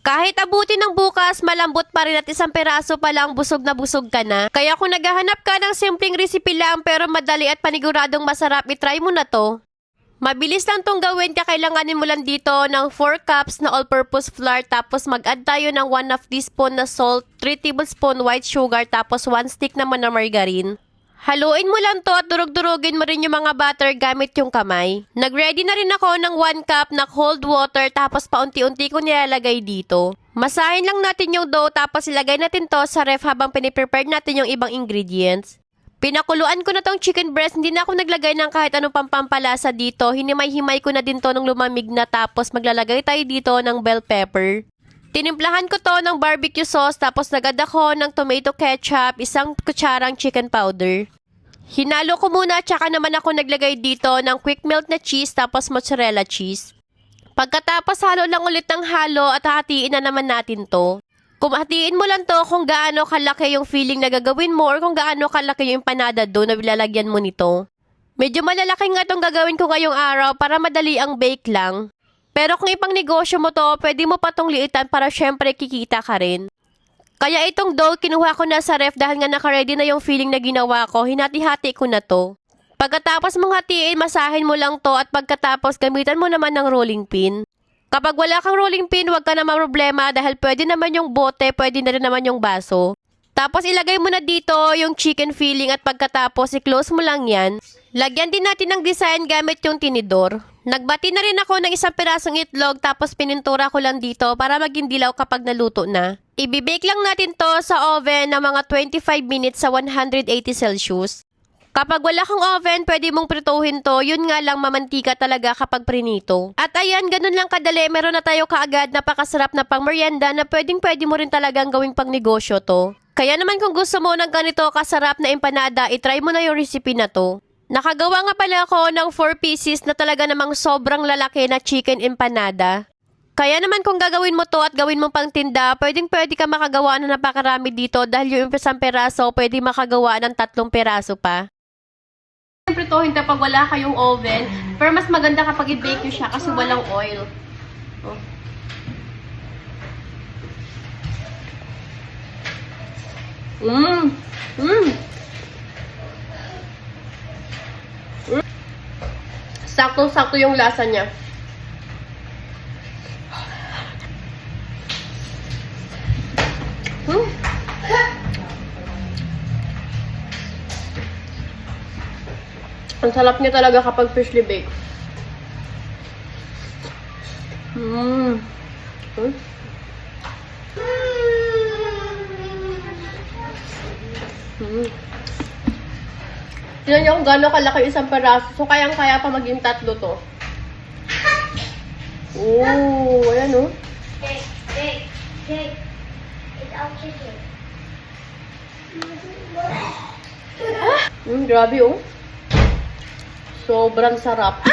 Kahit abutin ng bukas, malambot pa rin at isang peraso pa lang busog na busog ka na. Kaya kung naghahanap ka ng simpleng recipe lang pero madali at paniguradong masarap, itry mo na to. Mabilis lang tong gawin kaya kailanganin mo lang dito ng 4 cups na all-purpose flour tapos mag-add tayo ng 1/2 teaspoon na salt, 3 tablespoon white sugar tapos 1 stick naman na margarine. Haluin mo lang to at durug-durugin mo rin yung mga butter gamit yung kamay. Nag-ready na rin ako ng 1 cup na cold water tapos paunti-unti ko nilalagay dito. Masahin lang natin yung dough tapos ilagay natin to sa ref habang piniprepare natin yung ibang ingredients. Pinakuluan ko na tong chicken breast, hindi na ako naglagay ng kahit anong pampalasa dito. Hinimay-himay ko na din to nung lumamig na tapos maglalagay tayo dito ng bell pepper. Tinimplahan ko to ng barbecue sauce tapos nagad ako ng tomato ketchup, 1 kutsarang chicken powder. Hinalo ko muna tsaka naman ako naglagay dito ng quick melt na cheese tapos mozzarella cheese. Pagkatapos halo lang ulit ng halo at hatiin na naman natin to. Kung hatiin mo lang to kung gaano kalaki yung filling na gagawin mo or kung gaano kalaki yung empanada doon na ilalagyan mo nito. Medyo malalaki nga itong gagawin ko ngayong araw para madali ang bake lang. Pero kung ipang negosyo mo to, pwede mo pa tong liitan para syempre kikita ka rin. Kaya itong dough, kinuha ko na sa ref dahil nga naka-ready na yung filling na ginawa ko, hinati-hati ko na to. Pagkatapos mong hatiin, masahin mo lang to at pagkatapos gamitan mo naman ng rolling pin. Kapag wala kang rolling pin, huwag ka na problema dahil pwede naman yung bote, pwede na rin naman yung baso. Tapos ilagay mo na dito yung chicken filling at pagkatapos i-close mo lang yan. Lagyan din natin ng design gamit yung tinidor. Nagbati na rin ako ng 1 pirasong itlog tapos pinintura ko lang dito para maging dilaw kapag naluto na. Ibibake lang natin to sa oven ng mga 25 minutes sa 180 Celsius. Kapag wala kang oven, pwede mong prituhin to. Yun nga lang, mamantika talaga kapag prinito. At ayan, ganun lang kadali. Meron na tayo kaagad napakasarap na pang merienda na pwede mo rin talagang gawing pang negosyo to. Kaya naman kung gusto mo ng ganito kasarap na empanada, itry mo na yung recipe na to. Nakagawa nga pala ako ng 4 pieces na talaga namang sobrang lalaki na chicken empanada. Kaya naman kung gagawin mo to at gawin mo pang tinda, pwede ka makagawa na napakarami dito dahil yung 1 peraso pwede makagawa ng 3 peraso pa. Siyempre to, hindi pag wala kayong oven, pero mas maganda kapag i-bake nyo siya kasi walang oil. Oh. Sakto-sakto yung lasa niya. Ang sarap niya talaga kapag freshly baked. Tignan niyo kung gano'n kalaki 1 peraso. So, kayang-kaya pa maging 3 to. Oh, ayan oh. Cake. It's all chicken. Grabe oh. Sobrang sarap.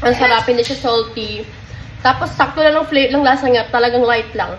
Ang sarap, hindi siya salty. Tapos, sakto lang ng flavor, lang lasa niya. Talagang light lang.